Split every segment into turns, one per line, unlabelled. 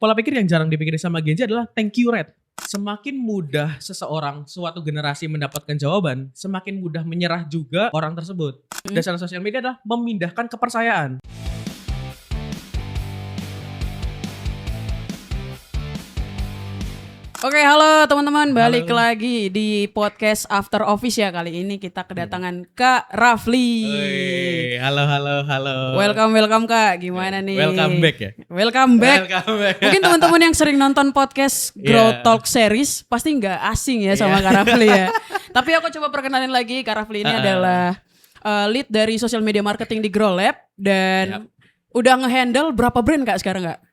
pola pikir yang jarang dipikirin sama Gen Z adalah thank you rate. Semakin mudah seseorang, suatu generasi mendapatkan jawaban, semakin mudah menyerah juga orang tersebut. Dasar sosial media adalah memindahkan kepercayaan.
Oke, halo teman-teman, balik
Halo.
lagi di podcast After Office ya. Kali ini kita kedatangan Kak Rafli.
Woi, halo.
Welcome Kak, gimana nih?
Welcome back ya?
Welcome back. Mungkin teman-teman yang sering nonton podcast Grow
Yeah.
Talk series pasti nggak asing ya sama Kak Rafli ya. Tapi aku coba perkenalin lagi, Kak Rafli ini adalah lead dari social media marketing di Grow Lab dan udah ngehandle berapa brand Kak sekarang Kak?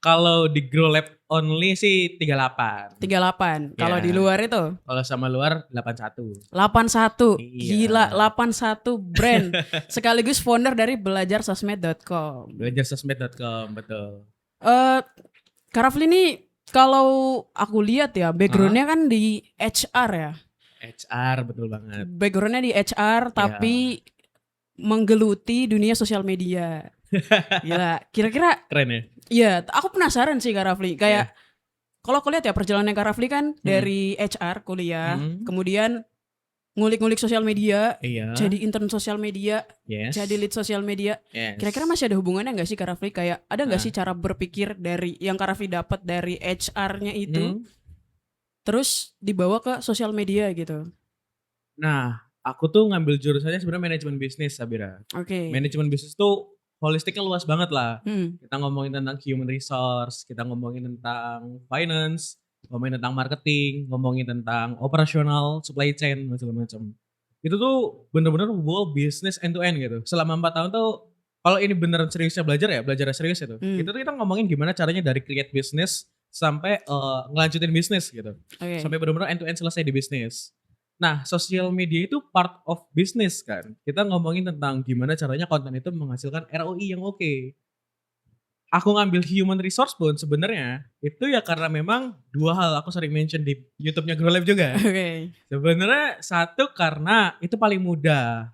Kalau di Grow Lab only sih 38.
38. Kalau di luar itu?
Kalau sama luar 81.
81.
Iya.
Gila, 81 brand. Sekaligus founder dari belajarsosmed.com.
Belajarsosmed.com, betul.
Kak Rafli ini kalau aku lihat ya backgroundnya kan di HR ya.
HR, betul banget.
Backgroundnya di HR tapi menggeluti dunia sosial media. Gila, kira-kira
Keren ya?
iya, aku penasaran sih Kak Rafli. Kayak kalau aku lihat ya perjalanan Kak Rafli kan dari HR kuliah, kemudian ngulik-ngulik sosial media,
Iya.
jadi intern sosial media,
Yes.
jadi lead sosial media.
Yes.
Kira-kira masih ada hubungannya nggak sih Kak Rafli? Kayak ada nggak sih cara berpikir dari yang Kak Rafli dapat dari HR-nya itu, terus dibawa ke sosial media gitu?
Nah, aku tuh ngambil jurusannya sebenarnya manajemen bisnis, Sabira.
Oke.
Manajemen bisnis tuh holistiknya luas banget lah.
Hmm.
Kita ngomongin tentang human resource, kita ngomongin tentang finance, ngomongin tentang marketing, ngomongin tentang operasional, supply chain, macam-macam. Itu tuh bener-bener whole business end to end gitu. Selama 4 tahun tuh, kalau ini beneran seriusnya belajar serius itu. Itu tuh kita ngomongin gimana caranya dari create business sampai ngelanjutin bisnis gitu.
Oke.
Sampai bener-bener end to end selesai di bisnis. Nah, sosial media itu part of business kan. Kita ngomongin tentang gimana caranya konten itu menghasilkan ROI yang oke. Aku ngambil human resource pun sebenarnya itu ya karena memang dua hal aku sering mention di YouTube-nya Grow Lab juga.
Oke.
Sebenarnya satu karena itu paling mudah.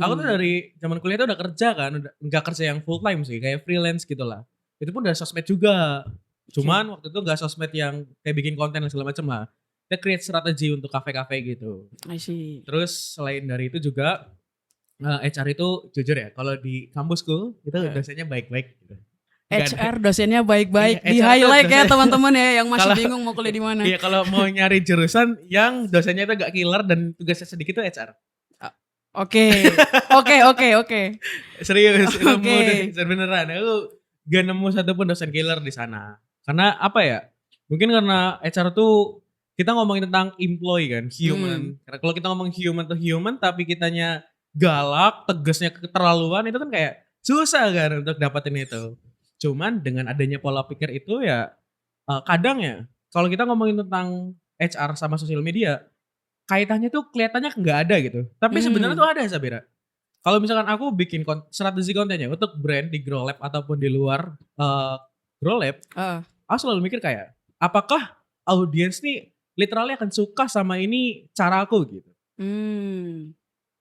Aku tuh dari zaman kuliah tuh udah kerja kan, udah nggak kerja yang full time sih, kayak freelance gitu lah. Itu pun udah sosmed juga. Cuman waktu itu nggak sosmed yang kayak bikin konten dan segala macam lah. Kita create strategi untuk kafe-kafe gitu.
I see.
Terus selain dari itu juga HR itu jujur ya, kalau di kampusku itu dosennya baik-baik gitu. Nggak ada-
HR dosennya baik-baik,
Iya,
di
HR tuh
highlight ya
dosen-
teman-teman ya yang masih
Kalau-
bingung mau kuliah di mana.
Iya, kalau mau nyari jurusan yang dosennya itu gak killer dan tugasnya sedikit itu HR.
Oke.
Serius, itu
Oke.
dosen beneran. Aku gak nemu satupun dosen killer di sana. Karena apa ya? Mungkin karena HR tuh kita ngomongin tentang employee kan, human. Karena kalau kita ngomong human to human tapi kitanya galak, tegasnya keterlaluan, itu kan kayak susah kan untuk dapetin itu. Cuman dengan adanya pola pikir itu ya kadang ya kalau kita ngomongin tentang HR sama sosial media kaitannya tuh kelihatannya nggak ada gitu. Tapi sebenarnya tuh ada Sabira. Kalau misalkan aku bikin strategi kontennya untuk brand di Grow Lab ataupun di luar Grow Lab, aku selalu mikir kayak apakah audiens nih literally akan suka sama ini cara aku gitu.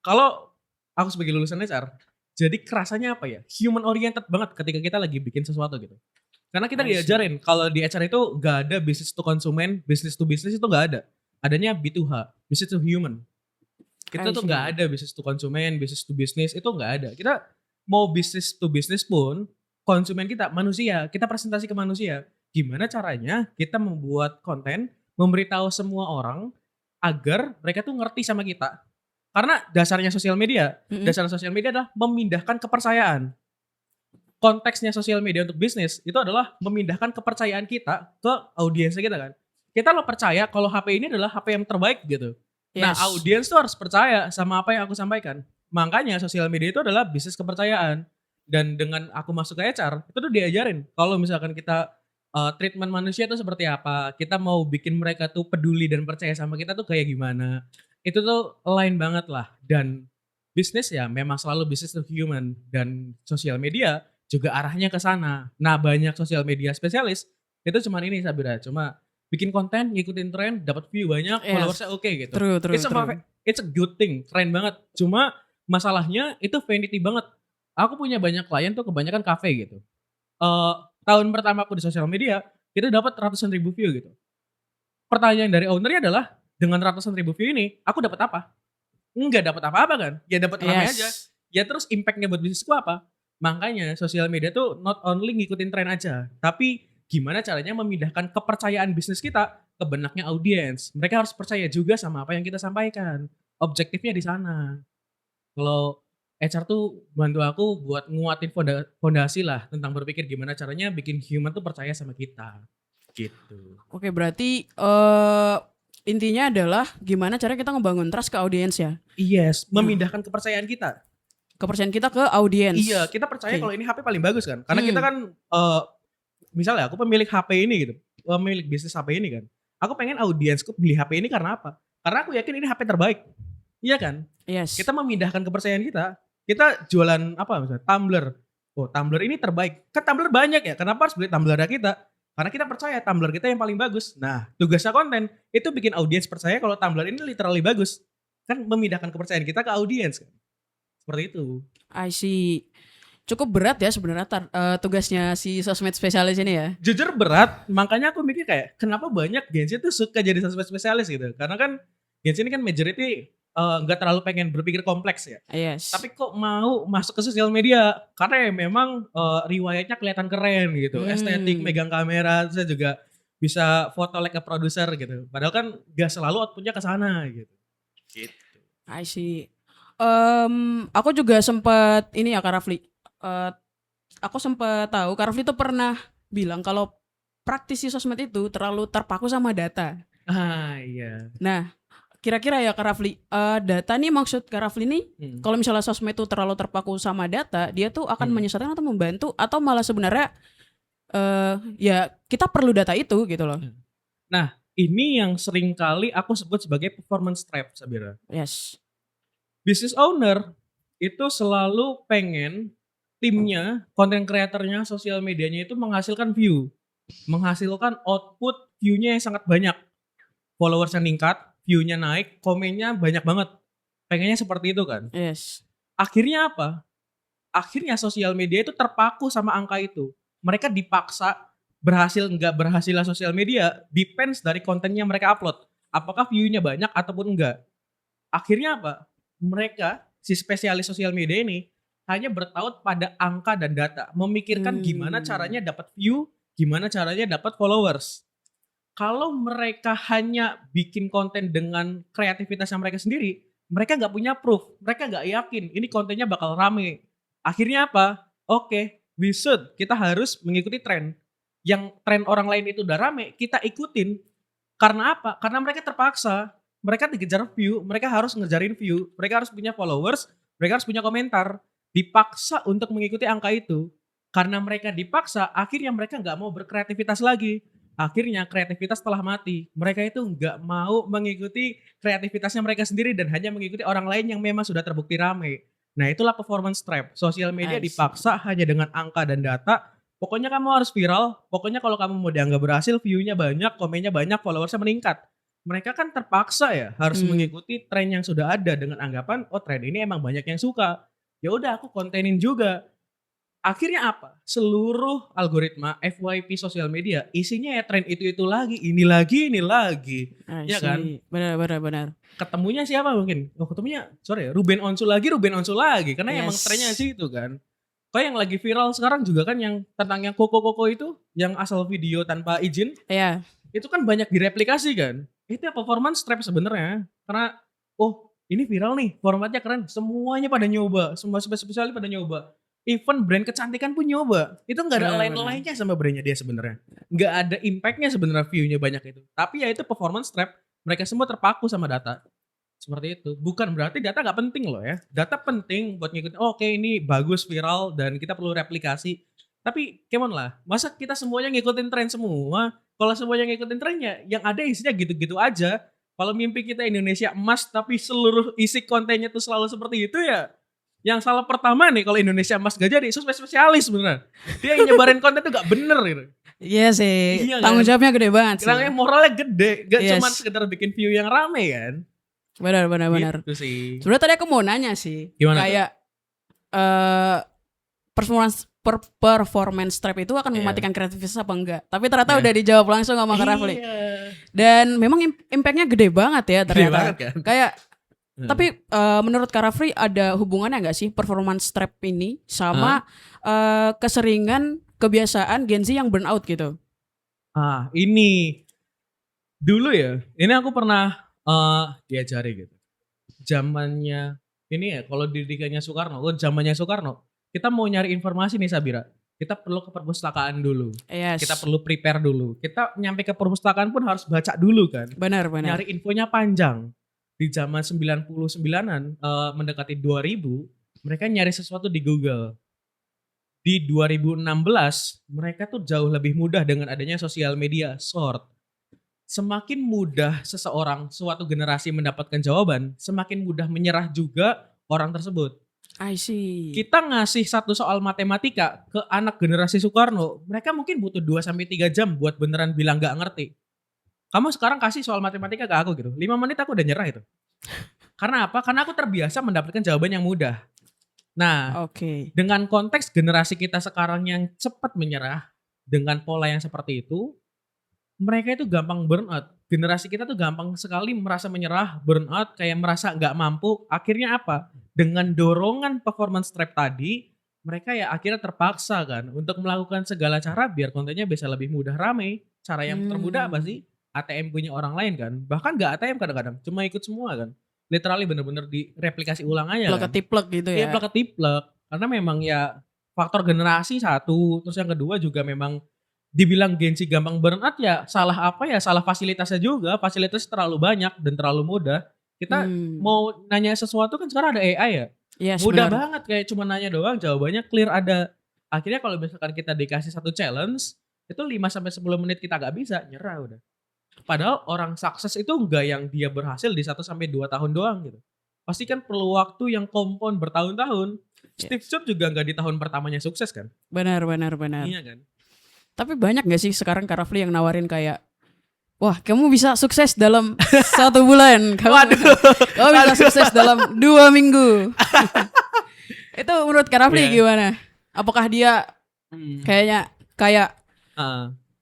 Kalau aku sebagai lulusan HR, jadi kerasanya apa ya? Human oriented banget ketika kita lagi bikin sesuatu gitu. Karena kita
I see.
diajarin kalau di HR itu gak ada business to konsumen, business to business itu gak ada. Adanya B2H, business to human. Kita
I
tuh
see.
gak ada business to konsumen, business to business itu gak ada. Kita mau business to business pun konsumen kita manusia, kita presentasi ke manusia. Gimana caranya kita membuat konten, memberitahu semua orang agar mereka tuh ngerti sama kita. Karena dasarnya sosial media adalah memindahkan kepercayaan. Konteksnya sosial media untuk bisnis itu adalah memindahkan kepercayaan kita ke audiensnya kita kan. Kita lo percaya kalau HP ini adalah HP yang terbaik gitu. Nah,
Yes.
audiens tuh harus percaya sama apa yang aku sampaikan. Makanya sosial media itu adalah bisnis kepercayaan. Dan dengan aku masuk ke HR, itu tuh diajarin kalau misalkan kita treatment manusia itu seperti apa, kita mau bikin mereka tuh peduli dan percaya sama kita tuh kayak gimana. Itu tuh align banget lah. Dan bisnis ya memang selalu business to human dan sosial media juga arahnya ke sana. Nah, banyak sosial media spesialis itu cuman ini Sabira, cuma bikin konten, ngikutin tren, dapat view banyak,
Yes.
followersnya oke gitu.
True.
It's a good thing, keren banget. Cuma masalahnya itu vanity banget. Aku punya banyak klien tuh kebanyakan kafe gitu. tahun pertama aku di sosial media, itu dapat ratusan ribu view gitu. Pertanyaan dari ownernya adalah, dengan ratusan ribu view ini, aku dapat apa? Enggak dapat apa-apa kan? Ya dapat rame aja.
Yes.
Ya terus impact-nya buat bisnisku apa? Makanya sosial media tuh not only ngikutin tren aja, tapi gimana caranya memindahkan kepercayaan bisnis kita ke benaknya audiens. Mereka harus percaya juga sama apa yang kita sampaikan. Objektifnya di sana. Kalau HR tuh bantu aku buat nguatin fondasi lah tentang berpikir gimana caranya bikin human tuh percaya sama kita. Gitu.
Oke, berarti intinya adalah gimana cara kita ngebangun trust ke audiens ya.
Yes, memindahkan kepercayaan kita.
Kepercayaan kita ke audiens.
Iya, kita percaya
Oke.
kalau ini HP paling bagus kan. Karena kita kan misalnya aku pemilik HP ini gitu. Pemilik bisnis HP ini kan. Aku pengen audiensku beli HP ini karena apa? Karena aku yakin ini HP terbaik. Iya kan?
Yes.
Kita memindahkan kepercayaan kita. Kita jualan apa misalnya? Tumbler. Oh, tumbler ini terbaik. Kan tumbler banyak ya. Kenapa harus beli tumbler kita? Karena kita percaya tumbler kita yang paling bagus. Nah, tugasnya konten itu bikin audiens percaya kalau tumbler ini literally bagus. Kan memindahkan kepercayaan kita ke audiens kan. Seperti itu.
I see. Cukup berat ya sebenarnya tugasnya si sosmed spesialis ini ya.
Jujur berat, makanya aku mikir kayak kenapa banyak Gen Z tuh suka jadi sosmed spesialis gitu. Karena kan Gen Z ini kan majority nggak terlalu pengen berpikir kompleks ya.
Yes.
Tapi kok mau masuk ke sosial media? Karena ya memang riwayatnya kelihatan keren gitu. Estetik, megang kamera, saya juga bisa foto like a producer gitu. Padahal kan gak selalu outputnya ke sana gitu. Gitu.
I see. Aku juga sempat ini ya Kak Rafli. Aku sempat tahu Kak Rafli tuh pernah bilang kalau praktisi sosmed itu terlalu terpaku sama data.
Ah iya.
Nah, kira-kira ya Kak Rafli, data nih maksud Kak Rafli nih, kalau misalnya sosmed itu terlalu terpaku sama data, dia tuh akan menyesatkan atau membantu atau malah sebenarnya ya kita perlu data itu gitu loh.
Nah, ini yang sering kali aku sebut sebagai performance trap, Sabira.
Yes.
Business owner itu selalu pengen timnya, konten kreatornya, sosial medianya itu menghasilkan view. Menghasilkan output view-nya yang sangat banyak. Followers yang meningkat, view-nya naik, komennya banyak banget. Pengennya seperti itu kan.
Yes.
Akhirnya apa? Akhirnya sosial media itu terpaku sama angka itu. Mereka dipaksa berhasil nggak berhasilnya sosial media depends dari kontennya mereka upload. Apakah view-nya banyak ataupun enggak. Akhirnya apa? Mereka, si spesialis sosial media ini, hanya bertaut pada angka dan data. Memikirkan gimana caranya dapat view, gimana caranya dapat followers. Kalau mereka hanya bikin konten dengan kreativitasnya mereka sendiri, mereka nggak punya proof. Mereka nggak yakin ini kontennya bakal rame. Akhirnya apa? Oke, kita harus mengikuti tren. Yang tren orang lain itu udah rame, kita ikutin. Karena apa? Karena mereka terpaksa. Mereka dikejar view, mereka harus ngejarin view, mereka harus punya followers, mereka harus punya komentar. Dipaksa untuk mengikuti angka itu. Karena mereka dipaksa, akhirnya mereka nggak mau berkreativitas lagi. Akhirnya kreativitas telah mati. Mereka itu nggak mau mengikuti kreativitasnya mereka sendiri dan hanya mengikuti orang lain yang memang sudah terbukti rame. Nah itulah performance trap. Sosial media dipaksa hanya dengan angka dan data. Pokoknya kamu harus viral. Pokoknya kalau kamu mau dianggap berhasil, view-nya banyak, komennya banyak, followersnya meningkat. Mereka kan terpaksa ya harus mengikuti tren yang sudah ada dengan anggapan oh tren ini emang banyak yang suka. Ya udah aku kontenin juga. Akhirnya apa? Seluruh algoritma FYP sosial media isinya ya tren itu lagi, ini lagi. Ya kan?
Benar.
Ketemunya siapa mungkin? Oh ketemunya Ruben Onsu lagi. Karena emang trennya situ kan. Kayak yang lagi viral sekarang juga kan yang tentang yang Koko itu, yang asal video tanpa izin.
Iya.
Itu kan banyak direplikasi kan. Itu ya performance trap sebenarnya. Karena oh ini viral nih, formatnya keren. Semuanya pada nyoba, semua spesialis pada nyoba. Even brand kecantikan pun nyoba. Itu nggak ada lain-lainnya sama brandnya dia sebenarnya. Nggak ada impactnya sebenarnya view-nya banyak itu. Tapi ya itu performance trap. Mereka semua terpaku sama data. Seperti itu. Bukan berarti data nggak penting loh ya. Data penting buat ngikutin. Oh, oke ini bagus viral dan kita perlu replikasi. Tapi come on lah. Masa kita semuanya ngikutin tren semua? Kalau semuanya ngikutin trennya, yang ada isinya gitu-gitu aja. Kalau mimpi kita Indonesia emas, tapi seluruh isi kontennya tuh selalu seperti itu ya. Yang salah pertama nih kalau Indonesia emas gak jadi, spesialis beneran. Dia yang nyebarin konten tuh gak bener gitu.
Iya sih,
Iya
tanggung
kan?
jawabnya gede banget sih.
Kiranya moralnya gede, gak
Yes.
cuma sekedar bikin view yang rame kan.
Benar.
Gitu sih.
Sebenarnya tadi aku mau nanya sih.
Gimana tuh?
Kayak performance trap itu akan mematikan kreativitas apa enggak. Tapi ternyata
Iya.
udah dijawab langsung sama Kak Rafli.
Iya.
Dan memang impactnya gede banget ya
Gede
ternyata.
banget kan?
Kayak tapi menurut Kak Rafli ada hubungannya nggak sih performance trap ini sama keseringan kebiasaan Gen Z yang burnout gitu?
Ini dulu ya. Ini aku pernah diajari gitu. Zamannya ini ya, kalau didikannya Soekarno, zamannya Soekarno, kita mau nyari informasi nih Sabira, kita perlu ke perpustakaan dulu.
Yes.
Kita perlu prepare dulu. Kita nyampe ke perpustakaan pun harus baca dulu kan.
Benar.
Nyari infonya panjang. Di zaman 99-an mendekati 2000, mereka nyari sesuatu di Google. Di 2016, mereka tuh jauh lebih mudah dengan adanya sosial media, short. Semakin mudah seseorang, suatu generasi mendapatkan jawaban, semakin mudah menyerah juga orang tersebut.
I see.
Kita ngasih satu soal matematika ke anak generasi Soekarno, mereka mungkin butuh 2-3 jam buat beneran bilang gak ngerti. Kamu sekarang kasih soal matematika ke aku gitu, 5 menit aku udah nyerah itu. Karena apa? Karena aku terbiasa mendapatkan jawaban yang mudah. Nah,
Oke.
dengan konteks generasi kita sekarang yang cepat menyerah, dengan pola yang seperti itu, mereka itu gampang burnout. Generasi kita tuh gampang sekali merasa menyerah, burnout, kayak merasa gak mampu. Akhirnya apa? Dengan dorongan performance trap tadi, mereka ya akhirnya terpaksa kan untuk melakukan segala cara biar kontennya bisa lebih mudah rame. Cara yang termudah apa sih? ATM punya orang lain kan. Bahkan gak ATM kadang-kadang, cuma ikut semua kan. Literally bener-bener direplikasi ulang aja kan.
Plek-ketiplek gitu ya.
Iya, plek-ketiplek. Karena memang ya faktor generasi satu, terus yang kedua juga memang dibilang Gen Z gampang burnout ya salah apa ya, salah fasilitasnya juga. Fasilitas terlalu banyak dan terlalu mudah. Kita mau nanya sesuatu kan sekarang ada AI ya.
Yes,
Mudah
benar.
banget kayak cuma nanya doang, jawabannya clear ada. Akhirnya kalau misalkan kita dikasih satu challenge, itu 5-10 menit kita gak bisa, nyerah udah. Padahal orang sukses itu enggak yang dia berhasil di 1-2 tahun doang gitu. Pasti kan perlu waktu yang kompon bertahun-tahun. Steve Jobs juga enggak di tahun pertamanya sukses kan?
Benar.
Iya kan?
Tapi banyak gak sih sekarang Kak Rafli yang nawarin kayak, wah kamu bisa sukses dalam 1 bulan. Kamu bisa sukses dalam 2 minggu. Itu menurut Kak Rafli gimana? Apakah dia kayak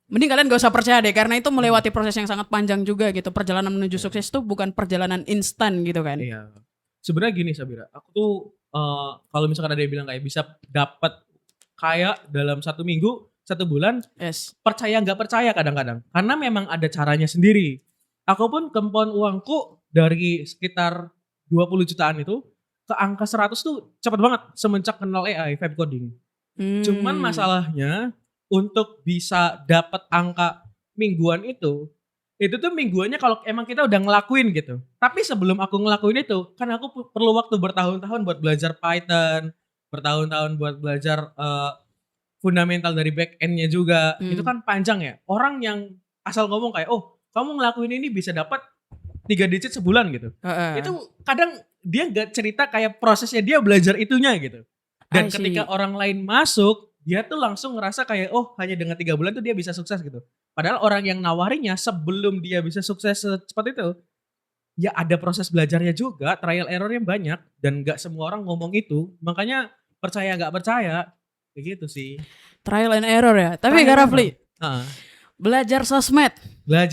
mending kalian gak usah percaya deh, karena itu melewati proses yang sangat panjang juga gitu. Perjalanan menuju sukses itu bukan perjalanan instan gitu kan.
Iya. Sebenarnya gini Sabira, aku tuh kalau misalkan ada yang bilang kayak bisa dapat kaya dalam 1 minggu, 1 bulan,
Yes.
percaya nggak percaya kadang-kadang. Karena memang ada caranya sendiri. Aku pun kempon uangku dari sekitar 20 jutaan itu ke angka 100 tuh cepet banget semenjak kenal AI, vibe coding. Cuman masalahnya untuk bisa dapat angka mingguan itu tuh mingguannya kalau emang kita udah ngelakuin gitu. Tapi sebelum aku ngelakuin itu, kan aku perlu waktu bertahun-tahun buat belajar Python, bertahun-tahun buat belajar fundamental dari back end-nya juga. Itu kan panjang ya. Orang yang asal ngomong kayak, oh kamu ngelakuin ini bisa dapat 3 digit sebulan gitu. Itu kadang dia gak cerita kayak prosesnya dia belajar itunya gitu. Dan ketika orang lain masuk, dia tuh langsung ngerasa kayak, oh hanya dengan 3 bulan tuh dia bisa sukses gitu. Padahal orang yang nawarinya sebelum dia bisa sukses secepat itu, ya ada proses belajarnya juga, trial errornya banyak. Dan gak semua orang ngomong itu. Makanya percaya gak percaya, kayak gitu sih.
Trial and error ya. Tapi Kak Rafli, belajar sosmed,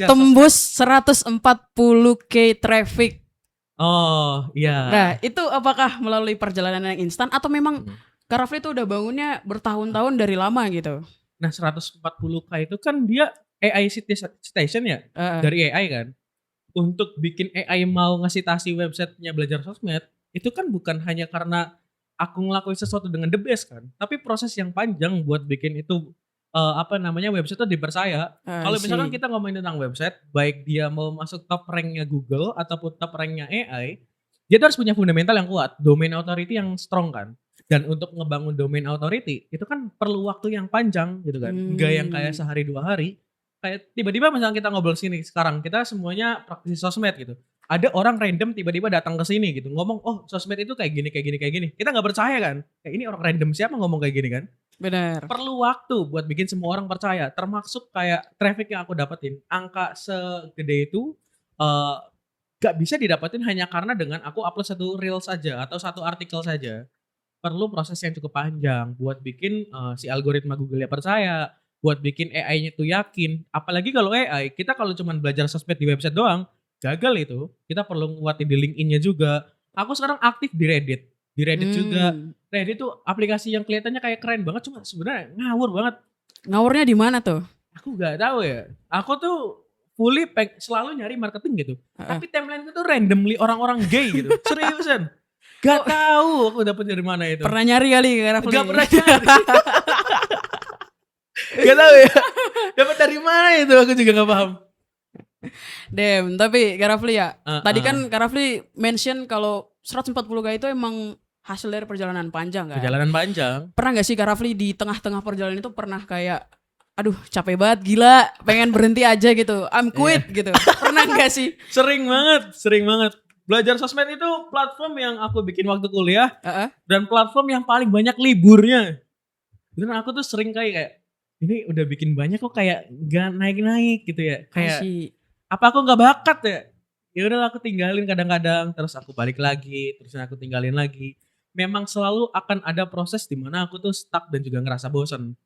tembus 140k traffic.
Oh iya.
Nah itu apakah melalui perjalanan yang instan atau memang Kak Rafli itu udah bangunnya bertahun-tahun dari lama gitu?
Nah 140k itu kan dia AI Station ya, dari AI kan. Untuk bikin AI mau ngesitasi websitenya belajar sosmed, itu kan bukan hanya karena aku ngelakuin sesuatu dengan the best kan, tapi proses yang panjang buat bikin itu website itu dipercaya. Kalau misalkan kita ngomongin tentang website, baik dia mau masuk top ranknya Google ataupun top ranknya AI, dia harus punya fundamental yang kuat, domain authority yang strong kan. Dan untuk ngebangun domain authority itu kan perlu waktu yang panjang gitu kan, enggak yang kayak sehari 2 hari. Kayak tiba-tiba misalnya kita ngobrol sini sekarang, kita semuanya praktisi sosmed gitu. Ada orang random tiba-tiba datang ke sini gitu, ngomong, oh sosmed itu kayak gini. Kita nggak percaya kan? Kayak ini orang random siapa ngomong kayak gini kan?
Benar.
Perlu waktu buat bikin semua orang percaya. Termasuk kayak traffic yang aku dapetin, angka segede itu gak bisa didapetin hanya karena dengan aku upload 1 reel saja atau 1 artikel saja. perlu proses yang cukup panjang buat bikin si algoritma Google-nya percaya, buat bikin AI-nya tuh yakin. Apalagi kalau AI, kita kalau cuman belajar sosmed di website doang, gagal itu. Kita perlu nguatin di LinkedIn-nya juga. Aku sekarang aktif di Reddit. Di Reddit juga. Reddit tuh aplikasi yang kelihatannya kayak keren banget, cuma sebenarnya ngawur banget.
Ngawurnya di mana tuh?
Aku nggak tahu ya. Aku tuh selalu nyari marketing gitu. Tapi timeline itu tuh randomly orang-orang gay gitu. Seriusan. Gak tahu aku dapet dari mana itu.
Pernah nyari kali Kak Rafli?
Gak pernah nyari. Gak tahu ya. Dapat dari mana itu aku juga gak paham.
Damn, tapi Kak Rafli ya. Tadi kan Kak Rafli mention kalau 140K itu emang hasil dari perjalanan panjang kan?
Perjalanan panjang.
Pernah gak sih Kak Rafli di tengah-tengah perjalanan itu pernah kayak aduh capek banget gila pengen berhenti aja gitu. I'm quit gitu. Pernah gak sih?
Sering banget. Belajar sosmed itu platform yang aku bikin waktu kuliah dan platform yang paling banyak liburnya. Dan aku tuh sering kayak ini udah bikin banyak kok kayak gak naik-naik gitu ya. Kayak apa aku gak bakat ya? Ya udah aku tinggalin kadang-kadang, terus aku balik lagi, terus aku tinggalin lagi. Memang selalu akan ada proses di mana aku tuh stuck dan juga ngerasa bosan.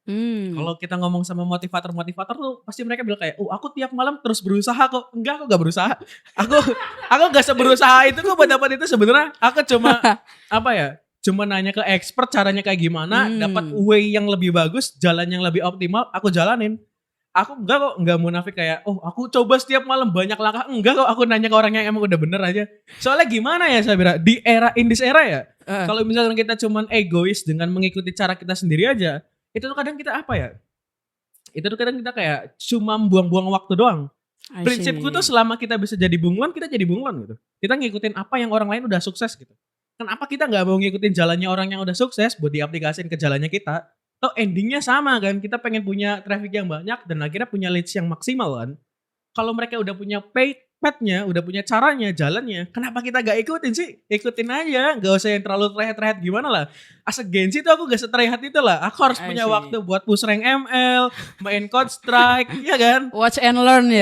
Kalau kita ngomong sama motivator tuh pasti mereka bilang kayak, aku tiap malam terus berusaha kok. Enggak, aku gak berusaha. Aku gak seberusaha itu kok buat dapat itu sebenarnya. Aku cuma cuma nanya ke expert caranya kayak gimana, dapat way yang lebih bagus, jalan yang lebih optimal, aku jalanin. Aku enggak munafik kayak, aku coba setiap malam banyak langkah. Enggak kok, aku nanya ke orang yang emang udah bener aja. Soalnya gimana ya Sabira, in this era ya, kalau misalnya kita cuman egois dengan mengikuti cara kita sendiri aja, itu tuh kadang kita itu tuh kadang kita kayak cuma buang-buang waktu doang. Prinsipku tuh selama kita bisa jadi bunglon, kita jadi bunglon gitu. Kita ngikutin apa yang orang lain udah sukses gitu. Kenapa kita gak mau ngikutin jalannya orang yang udah sukses buat diaplikasiin ke jalannya kita? Toh endingnya sama kan, kita pengen punya traffic yang banyak dan akhirnya punya leads yang maksimal kan. Kalau mereka udah punya path-nya, udah punya caranya, jalannya, kenapa kita gak ikutin sih? Ikutin aja, gak usah yang terlalu terlihat gimana lah. As a Gen Z tuh aku gak seterlihat itu lah. Aku harus punya waktu buat push rank ML, main Counter Strike, iya kan?
Watch and learn ya.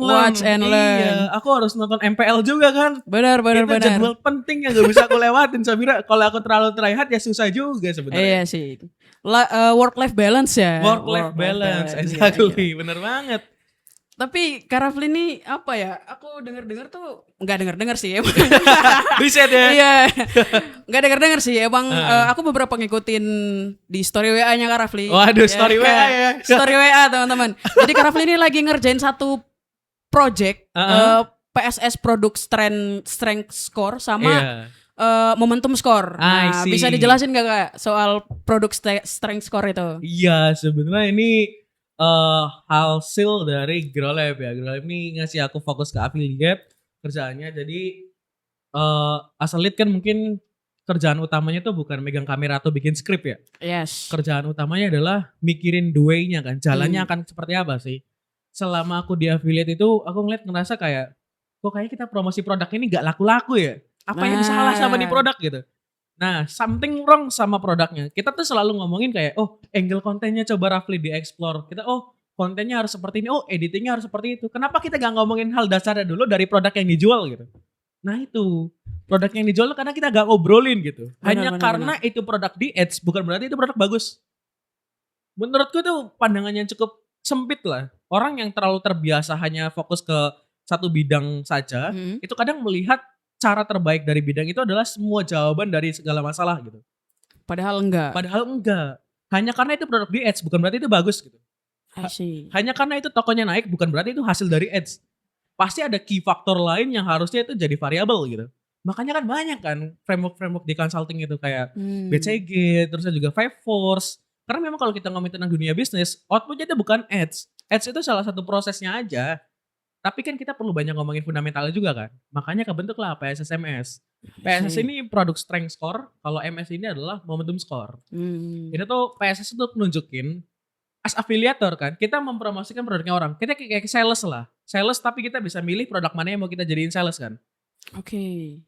Watch and learn.
Iya, aku harus nonton MPL juga kan.
Benar.
Itu jadwal penting yang gak bisa aku lewatin Sabira. Kalau aku terlalu terlihat ya susah juga sebenarnya.
Iya sih. Work life balance ya.
Work life balance, exactly. Bener banget.
Tapi Kak Rafli ini apa ya? Aku denger tuh nggak denger sih emang.
Riset ya.
Iya. Nggak denger sih emang. Aku beberapa ngikutin di story WA-nya Kak Rafli.
Waduh, story WA ya.
Story WA teman-teman. Jadi Kak Rafli ini lagi ngerjain satu project PSS Product Strength Score sama momentum score. Nah, bisa dijelasin gak Kak soal product strength score itu? Iya,
sebenarnya ini hasil dari GrowLab ya. GrowLab ini ngasih aku fokus ke affiliate kerjaannya. Jadi as a lead kan mungkin kerjaan utamanya tuh bukan megang kamera atau bikin skrip ya.
Yes.
Kerjaan utamanya adalah mikirin the way-nya kan. Jalannya akan seperti apa sih. Selama aku di affiliate itu aku ngerasa kayak kok kayaknya kita promosi produk ini gak laku-laku ya. Apa yang salah sama di produk gitu. Nah, something wrong sama produknya. Kita tuh selalu ngomongin kayak, angle kontennya coba Rafli di-explore. Kita, kontennya harus seperti ini, editingnya harus seperti itu. Kenapa kita gak ngomongin hal dasarnya dulu dari produk yang dijual gitu. Nah itu, produk yang dijual karena kita gak ngobrolin gitu. Hanya karena itu produk di ads, bukan berarti itu produk bagus. Menurutku tuh pandangannya cukup sempit lah. Orang yang terlalu terbiasa hanya fokus ke satu bidang saja, itu kadang melihat cara terbaik dari bidang itu adalah semua jawaban dari segala masalah gitu.
Padahal enggak.
Hanya karena itu produk di ads bukan berarti itu bagus gitu. Hanya karena itu tokonya naik bukan berarti itu hasil dari ads. Pasti ada key faktor lain yang harusnya itu jadi variabel gitu. Makanya kan banyak kan framework di consulting itu kayak BCG, terusnya juga Five Force. Karena memang kalau kita ngomongin tentang dunia bisnis, outputnya itu bukan ads. Ads itu salah satu prosesnya aja. Tapi kan kita perlu banyak ngomongin fundamentalnya juga kan. Makanya kebentuklah PSS-MS. PSS ini product strength score, kalau MS ini adalah momentum score. Itu tuh PSS itu nunjukin as affiliator kan, kita mempromosikan produknya orang. Kita kayak sales lah. Sales tapi kita bisa milih produk mana yang mau kita jadiin sales kan.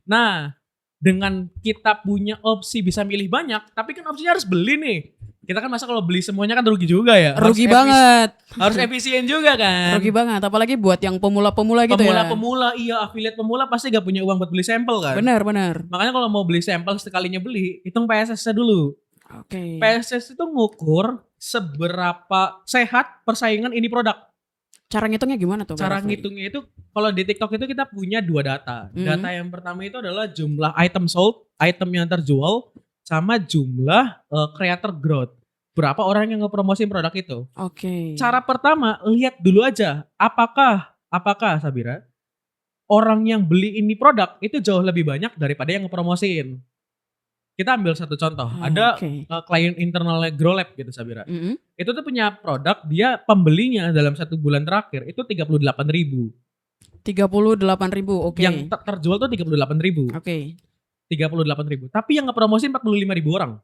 Nah, dengan kita punya opsi bisa milih banyak, tapi kan opsinya harus beli nih. kita kan masa kalau beli semuanya kan rugi juga ya.
Rugi banget.
Harus efisien juga kan.
Rugi banget, apalagi buat yang pemula-pemula gitu ya.
Pemula, iya, affiliate pemula pasti gak punya uang buat beli sampel kan.
Benar.
Makanya kalau mau beli sampel sekalinya beli, hitung PSS-nya dulu.
Oke.
PSS itu ngukur seberapa sehat persaingan ini produk.
Cara ngitungnya gimana tuh?
Cara
Kak Rafli?
ngitungnya itu kalau di TikTok itu kita punya 2 data.
Mhm.
Data yang pertama itu adalah jumlah item sold, item yang terjual, sama jumlah creator growth. Berapa orang yang ngepromosin produk itu.
Oke.
Cara pertama, lihat dulu aja apakah Sabira, orang yang beli ini produk itu jauh lebih banyak daripada yang ngepromosin. Kita ambil satu contoh, ada
Oke.
klien internalnya Grow Lab gitu Sabira.
Mhm.
Itu tuh punya produk, dia pembelinya dalam 1 bulan terakhir itu 38.000.
38.000, oke.
Yang terjual tuh 38.000.
Oke.
38.000. Tapi yang ngepromosin 45.000 orang.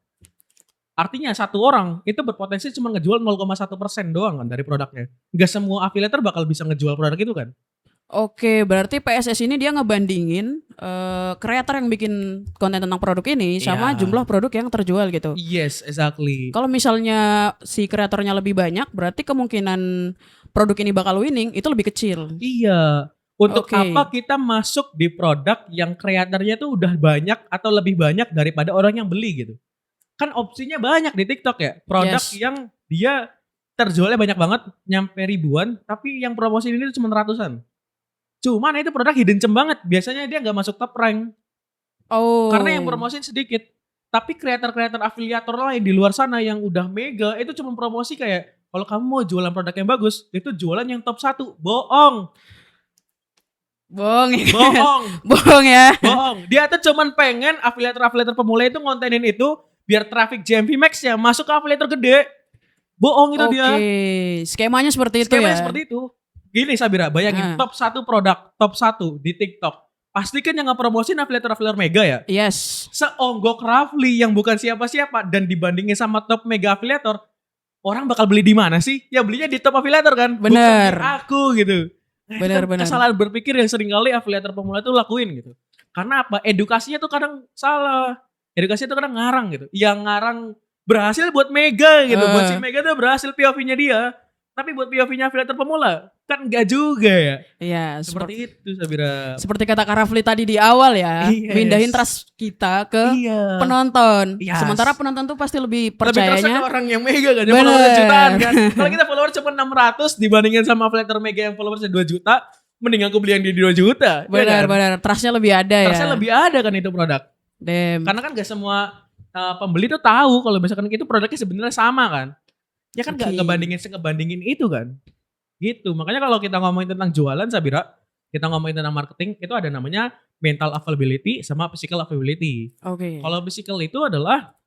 Artinya satu orang itu berpotensi cuma ngejual 0,1% doang kan dari produknya. Gak semua affiliator bakal bisa ngejual produk itu kan.
Oke, berarti PSS ini dia ngebandingin kreator yang bikin konten tentang produk ini sama
Iya.
jumlah produk yang terjual gitu.
Yes, exactly.
Kalau misalnya si kreatornya lebih banyak, berarti kemungkinan produk ini bakal winning itu lebih kecil.
Iya. Untuk
Oke.
apa kita masuk di produk yang kreatornya tuh udah banyak atau lebih banyak daripada orang yang beli gitu. Kan opsinya banyak di TikTok ya. Produk
Yes.
yang dia terjualnya banyak banget, nyampe ribuan, tapi yang promosi ini tuh cuma ratusan. Cuman itu produk hidden gem banget. Biasanya dia nggak masuk top rank.
Oh.
Karena yang promosiin sedikit. Tapi kreator-kreator afiliator lain di luar sana yang udah mega itu cuma promosi kayak kalau kamu mau jualan produk yang bagus, itu jualan yang top 1. Bohong.
bohong ya.
Bohong.
Bohong ya.
Bohong. Dia tuh cuman pengen afiliator-afiliator pemula itu ngontenin itu biar traffic GMV max-nya masuk ke afiliator gede. Bohong itu
Oke,
dia.
skemanya seperti itu
Skemanya
ya.
seperti itu. Gini Sabira, bayangin top 1 produk, top 1 di TikTok. Pasti kan yang ngepromosin afiliator-afiliator mega ya.
Yes.
Seonggok Rafli yang bukan siapa-siapa dan dibandingin sama top mega afiliator, orang bakal beli di mana sih? Ya belinya di top afiliator kan.
Bener.
Bukan di aku gitu. Nah, itu
Bener,
kan
bener.
kesalahan berpikir yang seringkali afiliator pemula itu lakuin gitu. Karena apa? Edukasinya tuh kadang salah. Edukasinya tuh kadang ngarang gitu. Yang ngarang berhasil buat mega gitu. Buat si mega tuh berhasil POV-nya dia. Tapi buat POV-nya afiliator pemula kan enggak juga ya.
Iya,
Seperti itu Sabira.
seperti kata Kak Rafli tadi di awal ya,
Yes.
mindahin trust kita ke
Iya.
penonton.
Yes.
Sementara penonton tuh pasti lebih
Lebih terasa ke
percayanya.
orang yang mega kan, yang
Bener.
follower jutaan kan. Kalau kita follower cuma 600 dibandingin sama afiliator mega yang followersnya 2 juta, mending aku beli yang di 2 juta.
Benar,
ya kan?
benar. Trustnya lebih ada ya.
Terusnya lebih ada kan itu produk.
Damn.
Karena kan gak semua pembeli tuh tahu kalau misalkan itu produknya sebenarnya sama kan. Ya kan gak
Oke.
ngebandingin itu kan. Gitu. Makanya kalau kita ngomongin tentang jualan Sabira, kita ngomongin tentang marketing, itu ada namanya mental availability sama physical availability.
Oke.
Kalau physical itu adalah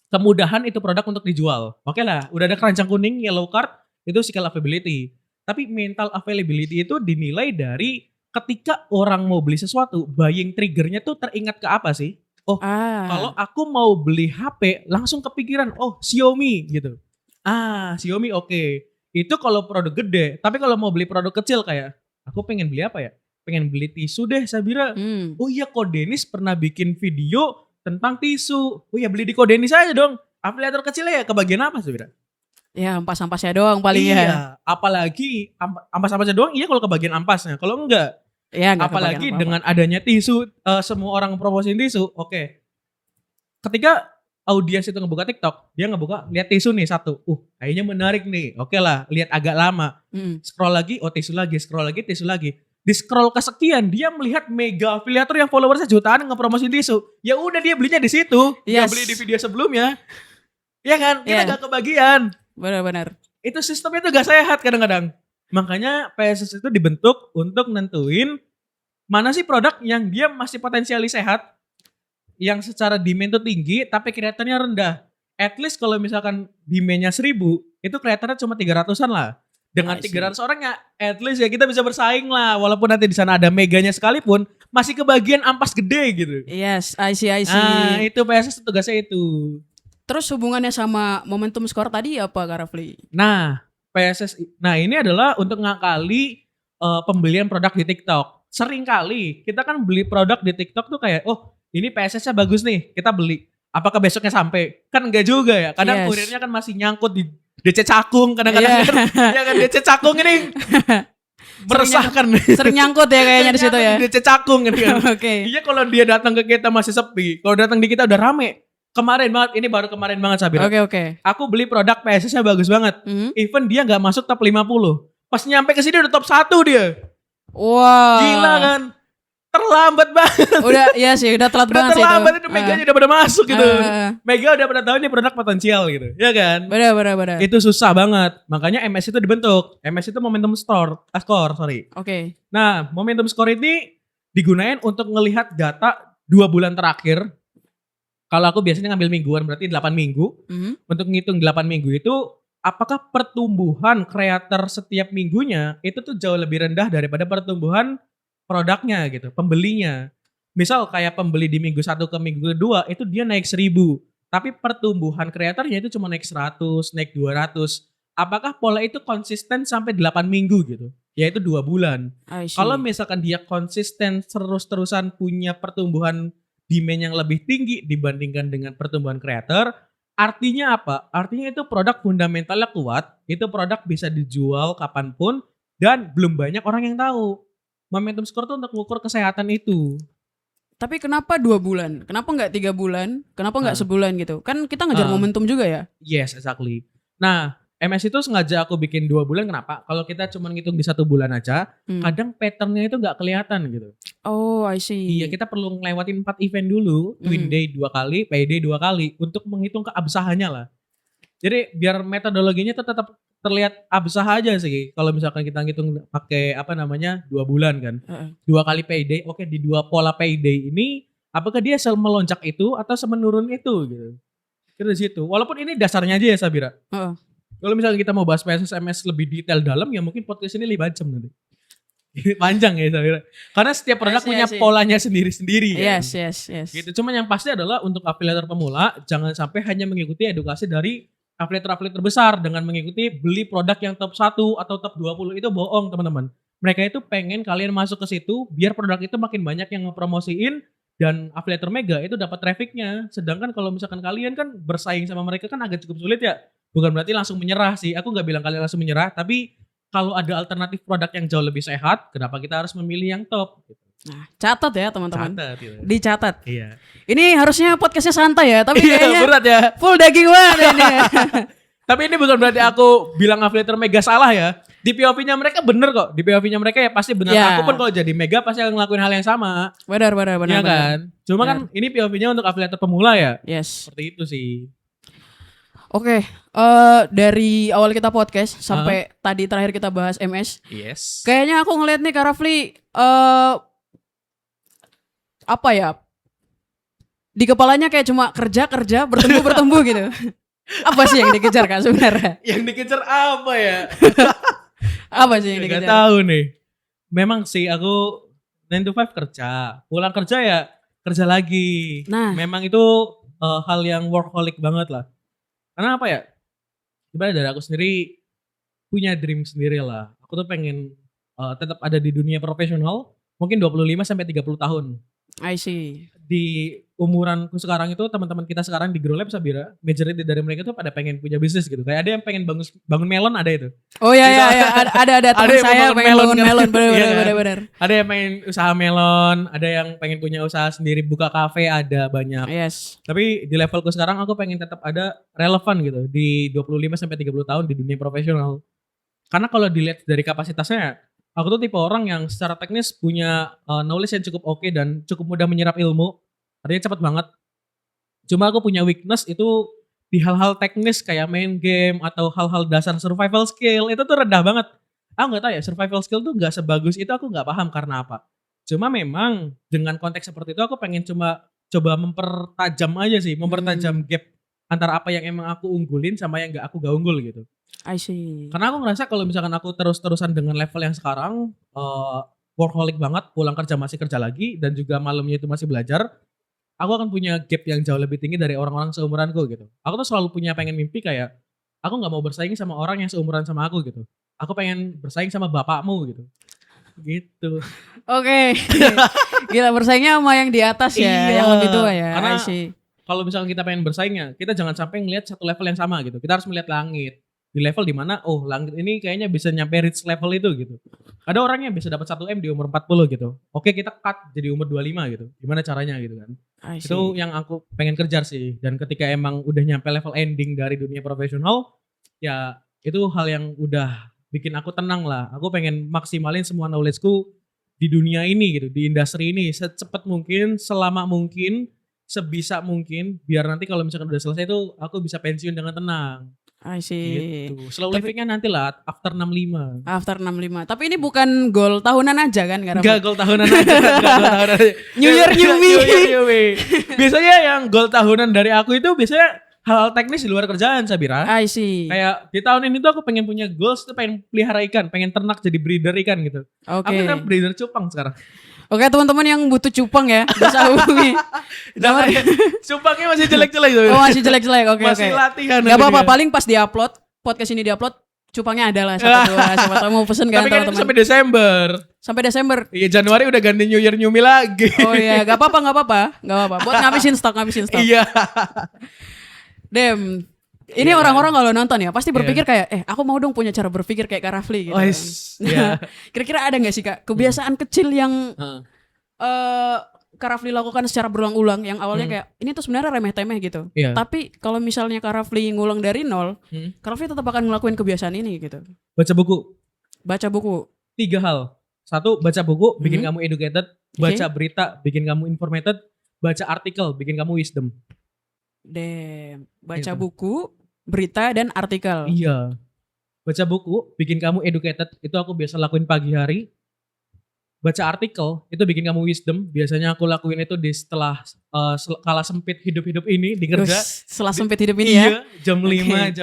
kemudahan itu produk untuk dijual. Oke lah, udah ada keranjang kuning, yellow card, itu physical availability. Tapi mental availability itu dinilai dari ketika orang mau beli sesuatu, buying triggernya tuh teringat ke apa sih? Oh, kalau aku mau beli HP, langsung kepikiran, oh Xiaomi gitu. Xiaomi oke. Itu kalau produk gede, tapi kalau mau beli produk kecil kayak, aku pengen beli apa ya? Pengen beli tisu deh Sabira. Oh iya Kodenis pernah bikin video tentang tisu. Oh ya beli di Kodenis aja dong. Afiliator kecilnya ya kebagian apa Sabira?
Ya ampas-ampasnya doang paling
Iya,
ya.
apalagi ampas-ampasnya doang iya kalau kebagian ampasnya. Kalau enggak,
Ya enggak
apalagi
kebagian
dengan adanya tisu, semua orang promosiin tisu, oke. Ketika audiens itu ngebuka TikTok, dia ngebuka, lihat tisu nih satu. Kayaknya menarik nih. Oke lah, lihat agak lama. Scroll lagi, tisu lagi, scroll lagi, tisu lagi. Di scroll kesekian, dia melihat mega afiliator yang followersnya jutaan ngepromosiin tisu. Ya udah dia belinya di situ. Dia
Yes.
beli di video sebelumnya. Ya kan? Kita
Yeah.
gak kebagian.
Benar-benar.
Itu sistemnya tuh gak sehat kadang-kadang. Makanya PSS itu dibentuk untuk nentuin mana sih produk yang dia masih potensialis sehat, yang secara demand tuh tinggi tapi kreatornya rendah. At least kalau misalkan demand-nya 1000, itu kreatornya cuma 300-an lah. Dengan
I see.
300 orang ya at least ya kita bisa bersaing lah. Walaupun nanti di sana ada meganya sekalipun, masih kebagian ampas gede gitu.
Yes, I see.
Itu PSS tugasnya itu.
Terus hubungannya sama momentum skor tadi apa Kak Rafli?
Nah, ini adalah untuk ngakali pembelian produk di TikTok. Sering kali kita kan beli produk di TikTok tuh kayak, oh ini PSS-nya bagus nih, kita beli. apakah besoknya sampai? Kan enggak juga ya. Kadang
Yes.
kurirnya kan masih nyangkut di DC Cakung kadang-kadang
Iya.
kan. Ya kan DC Cakung ini meresahkan.
Sering nyangkut ya kayaknya di situ ya.
Di DC Cakung kan.
Oke.
Iya kalau dia datang ke kita masih sepi. Kalau datang di kita udah rame. Kemarin banget, ini baru kemarin banget Sabira.
Oke.
Aku beli produk PSS-nya bagus banget.
Mhm.
Even dia gak masuk top 50. Pas nyampe ke sini udah top 1 dia.
Wah.
Gila kan. Terlambat banget.
Udah ya sih, udah telat
Udah
banget sih itu.
terlambat itu Meganya udah pada masuk gitu.
Ah.
Mega udah pada tahu ini produk potensial gitu. Ya kan?
Benar.
Itu susah banget. Makanya MS itu dibentuk. MS itu momentum score, sorry.
Oke.
Nah, momentum score ini digunain untuk ngelihat data 2 bulan terakhir. Kalau aku biasanya ngambil mingguan berarti 8 minggu.
Mhm.
Untuk ngitung 8 minggu itu apakah pertumbuhan kreator setiap minggunya itu tuh jauh lebih rendah daripada pertumbuhan produknya gitu, pembelinya. Misal kayak pembeli di minggu 1 ke minggu 2 itu dia naik 1000. Tapi pertumbuhan kreatornya itu cuma naik 100, naik 200. Apakah pola itu konsisten sampai 8 minggu gitu? Yaitu 2 bulan.
I see.
Kalau misalkan dia konsisten terus-terusan punya pertumbuhan demand yang lebih tinggi dibandingkan dengan pertumbuhan kreator, artinya apa? Artinya itu produk fundamentalnya kuat, itu produk bisa dijual kapanpun dan belum banyak orang yang tahu. Momentum score itu untuk mengukur kesehatan itu.
Tapi kenapa 2 bulan? Kenapa nggak 3 bulan? Kenapa nggak
Ah.
sebulan gitu? Kan kita ngejar
Ah.
momentum juga ya.
Yes, exactly. Nah, MS itu sengaja aku bikin 2 bulan kenapa? Kalau kita cuma ngitung di 1 bulan aja, kadang patternnya itu nggak kelihatan gitu.
Oh, I see.
Iya, kita perlu ngelewatin 4 event dulu, Twin
Hmm.
Day 2 kali, Payday 2 kali untuk menghitung keabsahannya lah. Jadi biar metodologinya tuh tetap terlihat absah aja sih. Kalau misalkan kita ngitung pakai 2 bulan kan.
Heeh.
2 kali Payday, oke di 2 pola Payday ini apakah dia melonjak itu atau semenurun itu gitu. Itu di situ. Walaupun ini dasarnya aja ya Sabira.
Heeh.
Kalau misalnya kita mau bahas PSS MS lebih detail dalam ya mungkin podcast ini 5 jam nanti. Panjang ya Sabira. Karena setiap produk
I see,
punya
I see.
polanya sendiri-sendiri kan.
Yes.
Gitu. Cuman yang pasti adalah untuk afiliator pemula jangan sampai hanya mengikuti edukasi dari afiliator-afiliator besar dengan mengikuti beli produk yang top 1 atau top 20 itu bohong teman-teman. Mereka itu pengen kalian masuk ke situ biar produk itu makin banyak yang ngepromosiin dan afiliator mega itu dapat trafficnya. Sedangkan kalau misalkan kalian kan bersaing sama mereka kan agak cukup sulit ya. Bukan berarti langsung menyerah sih. Aku gak bilang kalian langsung menyerah. Tapi kalau ada alternatif produk yang jauh lebih sehat, kenapa kita harus memilih yang top?
Nah, catat ya teman-teman.
Catat gitu.
Dicatat.
Iya.
Ini harusnya podcastnya santai ya, tapi
Iya
kayaknya
berat ya.
full daging banget ini.
Tapi ini bukan berarti aku bilang afiliator mega salah ya. Di POV-nya mereka bener kok. Di POV-nya mereka ya pasti benar.
Ya.
Aku pun kalau jadi mega pasti akan ngelakuin hal yang sama.
Benar.
Iya kan? Cuma kan ini POV-nya untuk afiliator pemula ya.
Yes.
Seperti itu sih.
Oke, dari awal kita podcast sampai tadi terakhir kita bahas MS,
Yes.
kayaknya aku ngeliat nih Kak Rafli, apa ya? Di kepalanya kayak cuma kerja bertemu gitu. Apa sih yang dikejar Kak sebenarnya?
Yang dikejar apa ya?
Apa sih yang
Gak
dikejar?
tahu nih. Memang sih aku 9 to 5 kerja. Pulang kerja ya kerja lagi.
Nah.
Memang itu hal yang workaholic banget lah. Karena apa ya? Sebenarnya dari aku sendiri punya dream sendiri lah. Aku tuh pengen tetap ada di dunia profesional. Mungkin 25 sampai 30 tahun.
I see.
Di umuranku sekarang itu teman-teman kita sekarang di Grow Lab Sabira, majority dari mereka tuh pada pengen punya bisnis gitu. Kayak ada yang pengen bangun melon ada itu.
Oh ya ada teman
yang
saya
mau
pengen bangun
kan?
melon
Iya kan?
benar.
Ada yang pengen usaha melon, ada yang pengen punya usaha sendiri buka kafe ada banyak.
Yes.
Tapi di levelku sekarang aku pengen tetap ada relevan gitu di 25 sampai 30 tahun di dunia profesional. Karena kalau dilihat dari kapasitasnya, aku tuh tipe orang yang secara teknis punya knowledge yang cukup oke dan cukup mudah menyerap ilmu. Artinya cepet banget. Cuma aku punya weakness itu di hal-hal teknis kayak main game atau hal-hal dasar survival skill itu tuh rendah banget. Aku nggak tahu ya survival skill tuh nggak sebagus itu, aku nggak paham karena apa. Cuma memang dengan konteks seperti itu aku pengen coba mempertajam aja sih, mempertajam gap antara apa yang emang aku unggulin sama yang aku gak unggul gitu.
I see.
Karena aku ngerasa kalau misalkan aku terus-terusan dengan level yang sekarang workaholic banget, pulang kerja masih kerja lagi dan juga malamnya itu masih belajar, aku akan punya gap yang jauh lebih tinggi dari orang-orang seumuranku gitu. Aku tuh selalu punya pengen mimpi kayak aku nggak mau bersaing sama orang yang seumuran sama aku gitu. Aku pengen bersaing sama bapakmu gitu. Gitu.
Oke. Gila bersaingnya sama yang di atas ya,
Iya.
yang lebih tua ya.
Karena
I see.
kalau misalkan kita pengen bersaingnya, kita jangan sampai ngelihat satu level yang sama gitu. Kita harus melihat langit. Di level di mana langit ini kayaknya bisa nyampe reach level itu gitu. Ada orang yang bisa dapat 1 M di umur 40 gitu. Oke, kita cut jadi umur 25 gitu. Gimana caranya gitu kan.
I see.
Itu yang aku pengen kejar sih. Dan ketika emang udah nyampe level ending dari dunia profesional, ya itu hal yang udah bikin aku tenang lah. Aku pengen maksimalin semua knowledge-ku di dunia ini gitu, di industri ini secepat mungkin, selama mungkin, sebisa mungkin, biar nanti kalau misalkan udah selesai itu aku bisa pensiun dengan tenang.
I see.
Gitu. Slow livingnya nanti lah after 65.
After 65. Tapi ini bukan goal tahunan aja kan?
Enggak goal tahunan aja. Enggak goal tahunan aja.
New Year, New Me.
New Me. Biasanya yang goal tahunan dari aku itu biasanya hal teknis di luar kerjaan, Sabira.
I see.
Kayak di tahun ini tuh aku pengen punya goals tuh, pengen pelihara ikan, pengen ternak jadi breeder ikan gitu.
Oke.
Aku kan breeder cupang sekarang.
Oke, teman-teman yang butuh cupang ya, bisa hubungi.
Jangan, cupangnya masih jelek-jelek tuh.
Oh, masih jelek-jelek. Oke,
masih latihan.
Gak apa-apa, paling pas di-upload, podcast ini di-upload, cupangnya ada lah. Siapa tahu mau pesen kan
tapi kan
teman-teman.
itu sampai Desember.
Sampai Desember.
Iya, Januari udah ganti New Year New Me lagi.
Oh iya, gak apa-apa. Buat ngabisin stok.
Iya.
Dem, ini
Iya,
orang-orang kalau nonton ya pasti berpikir kayak, aku mau dong punya cara berpikir kayak Kak Rafli gitu.
Iya.
Kira-kira ada gak sih Kak kebiasaan kecil yang Kak Rafli lakukan secara berulang-ulang yang awalnya kayak ini tuh sebenarnya remeh-temeh gitu.
Iya.
Tapi kalau misalnya Kak Rafli ngulang dari nol, Kak Rafli tetap akan ngelakuin kebiasaan ini gitu.
Baca buku.
Baca buku.
3 hal. 1, baca buku bikin kamu educated, baca berita bikin kamu informated, baca artikel bikin kamu wisdom.
Baca
Gitu.
buku, berita dan artikel.
Iya. Baca buku bikin kamu educated, itu aku biasa lakuin pagi hari. Baca artikel itu bikin kamu wisdom. Biasanya aku lakuin itu di setelah kala sempit hidup-hidup ini di kerja.
Setelah sempit hidup ini ya.
Iya, jam 5,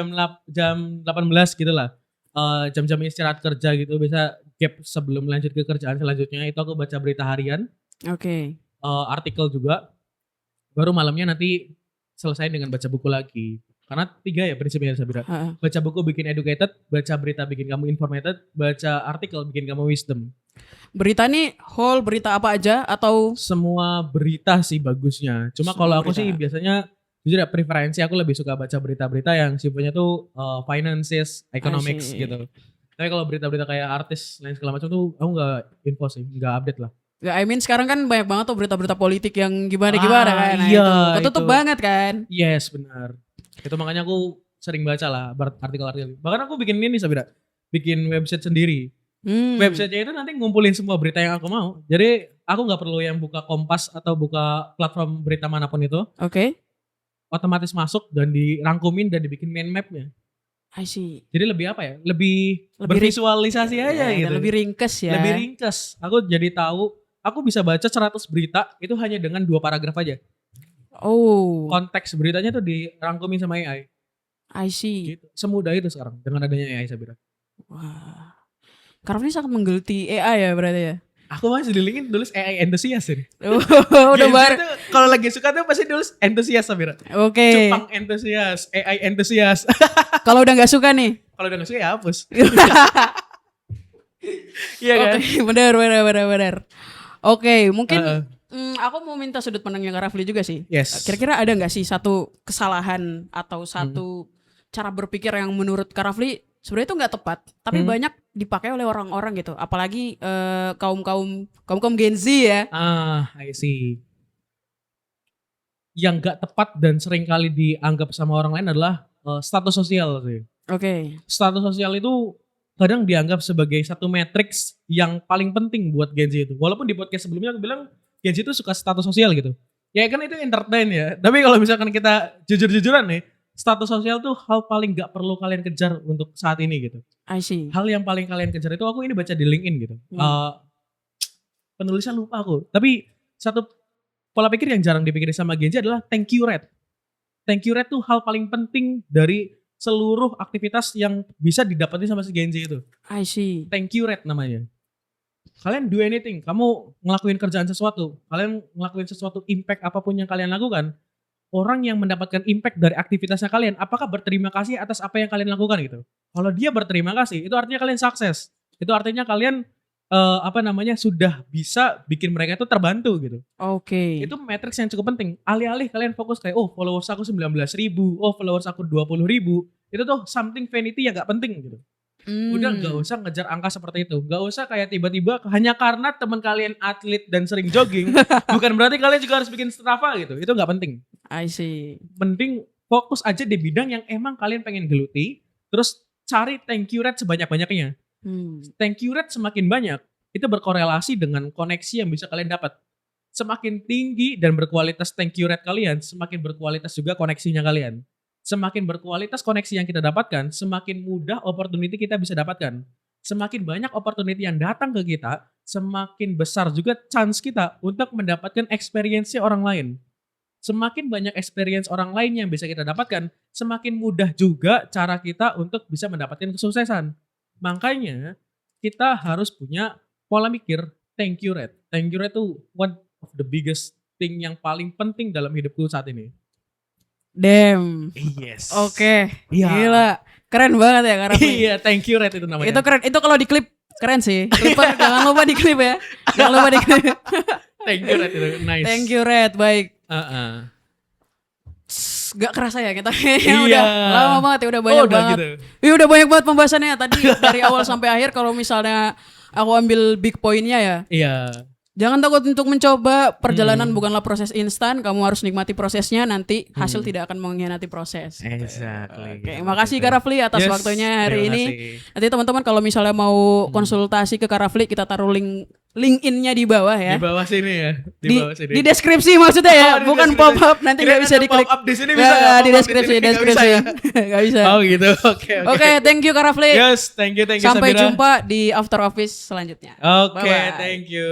jam 18 gitu lah. Jam-jam istirahat kerja gitu, bisa gap sebelum lanjut ke kerjaan selanjutnya, itu aku baca berita harian,
Oke.
artikel juga. Baru malamnya nanti selesai dengan baca buku lagi. Karena 3 ya prinsipnya Sabira. Baca buku bikin educated, baca berita bikin kamu informated, baca artikel bikin kamu wisdom.
Berita nih whole berita apa aja atau
Semua berita sih bagusnya. Cuma
Semua
kalau aku
berita.
sih biasanya jujur ya preferensi aku lebih suka baca berita-berita yang sifatnya tuh finances, economics
see.
gitu. Tapi kalau berita-berita kayak artis lain segala macam tuh aku nggak info sih, nggak update lah.
ya, I mean sekarang kan banyak banget tuh berita-berita politik yang gimana-gimana kan. Nah,
iya,
itu ketutup
itu.
banget kan.
Yes, benar. Itu makanya aku sering baca lah artikel-artikel. Bahkan aku bikin ini Sabira, bikin website sendiri. Websitenya itu nanti ngumpulin semua berita yang aku mau. Jadi aku nggak perlu yang buka Kompas atau buka platform berita manapun itu.
Oke.
Otomatis masuk dan dirangkumin dan dibikin mind mapnya.
I see.
Jadi lebih apa ya? Lebih
Lebih
bervisualisasi aja
Ya,
gitu.
dan lebih ringkes ya.
Lebih ringkas. Aku jadi tahu, aku bisa baca 100 berita itu hanya dengan 2 paragraf aja.
Oh,
Konteks beritanya tuh dirangkumin sama AI.
I see.
Gitu. Semudah itu sekarang dengan adanya AI Sabira.
Wah. Karena ini sangat menggeluti AI ya berarti ya.
Aku masih di LinkedIn tulis AI enthusiast ini.
Udah bar.
Kalau lagi suka tuh pasti tulis enthusiast Sabira.
Oke.
Cupang enthusiast, AI enthusiast.
Kalau udah nggak suka nih.
Kalau udah gak suka ya hapus. Iya kan?
Oke, benar. Oke, mungkin aku mau minta sudut pandangnya Kak Rafli juga sih.
Yes.
Kira-kira ada nggak sih satu kesalahan atau satu cara berpikir yang menurut Kak Rafli sebenarnya itu nggak tepat, tapi banyak dipakai oleh orang-orang gitu, apalagi kaum Gen Z ya.
I see. Yang gak tepat dan sering kali dianggap sama orang lain adalah status sosial sih.
Oke.
Status sosial itu kadang dianggap sebagai satu matriks yang paling penting buat Gen Z itu. Walaupun di podcast sebelumnya aku bilang Gen Z itu suka status sosial gitu. Ya kan itu entertain ya. Tapi kalau misalkan kita jujur-jujuran nih, status sosial tuh hal paling gak perlu kalian kejar untuk saat ini gitu.
I see.
Hal yang paling kalian kejar itu aku ini baca di LinkedIn gitu. Penulisnya lupa aku. Tapi satu pola pikir yang jarang dipikirin sama Gen Z adalah thank you rate. Thank you rate tuh hal paling penting dari seluruh aktivitas yang bisa didapetin sama si Gen Z itu.
I see.
Thank you rate namanya. Kalian do anything, kamu ngelakuin kerjaan sesuatu, kalian ngelakuin sesuatu impact apapun yang kalian lakukan, orang yang mendapatkan impact dari aktivitasnya kalian, apakah berterima kasih atas apa yang kalian lakukan gitu. Kalau dia berterima kasih, itu artinya kalian sukses. Itu artinya kalian sudah bisa bikin mereka tuh terbantu gitu.
Oke.
Itu matriks yang cukup penting. Alih-alih kalian fokus kayak followers aku 19.000, followers aku 20.000, itu tuh something vanity yang gak penting gitu. Udah gak usah ngejar angka seperti itu. Gak usah kayak tiba-tiba hanya karena teman kalian atlet dan sering jogging, bukan berarti kalian juga harus bikin Strava gitu. Itu gak penting.
I see.
Mending fokus aja di bidang yang emang kalian pengen geluti, terus cari thank you rate sebanyak-banyaknya. Thank you rate semakin banyak, itu berkorelasi dengan koneksi yang bisa kalian dapat. Semakin tinggi dan berkualitas thank you rate kalian, semakin berkualitas juga koneksinya kalian. Semakin berkualitas koneksi yang kita dapatkan, semakin mudah opportunity kita bisa dapatkan. Semakin banyak opportunity yang datang ke kita, semakin besar juga chance kita untuk mendapatkan experience orang lain. Semakin banyak experience orang lain yang bisa kita dapatkan, semakin mudah juga cara kita untuk bisa mendapatkan kesuksesan. Makanya kita harus punya pola mikir thank you rate. Thank you rate itu one of the biggest thing yang paling penting dalam hidupku saat ini.
Damn.
Yes.
Oke.
Iya.
Gila. Keren banget ya Kak Rafli.
Iya, thank you rate itu namanya.
Itu keren. Itu kalau di klip keren sih. Clipper jangan lupa di klip ya. Jangan lupa di klip.
Thank you rate itu nice.
Thank you Red. Baik. Gak kerasa ya kita udah lama banget ya, udah banyak banget.
Gitu.
Ya udah banyak banget pembahasannya tadi dari awal sampai akhir. Kalau misalnya aku ambil big pointnya ya.
Iya.
Jangan takut untuk mencoba. Perjalanan bukanlah proses instan. Kamu harus nikmati prosesnya. Nanti hasil tidak akan mengkhianati proses.
Exactly.
Oke, makasih Kak Rafli atas waktunya hari ini. Nanti teman-teman kalau misalnya mau konsultasi ke Kak Rafli, kita taruh link-in-nya di bawah ya.
Di bawah sini ya.
Di deskripsi maksudnya ya, bukan pop up. Nanti nggak bisa diklik.
Pop up di sini bisa.
Di deskripsi. Nggak bisa.
Oh gitu. Oke.
Thank you Kak Rafli.
Yes, thank you.
Sampai jumpa di After Office selanjutnya.
Oke,
Bye-bye.
thank you.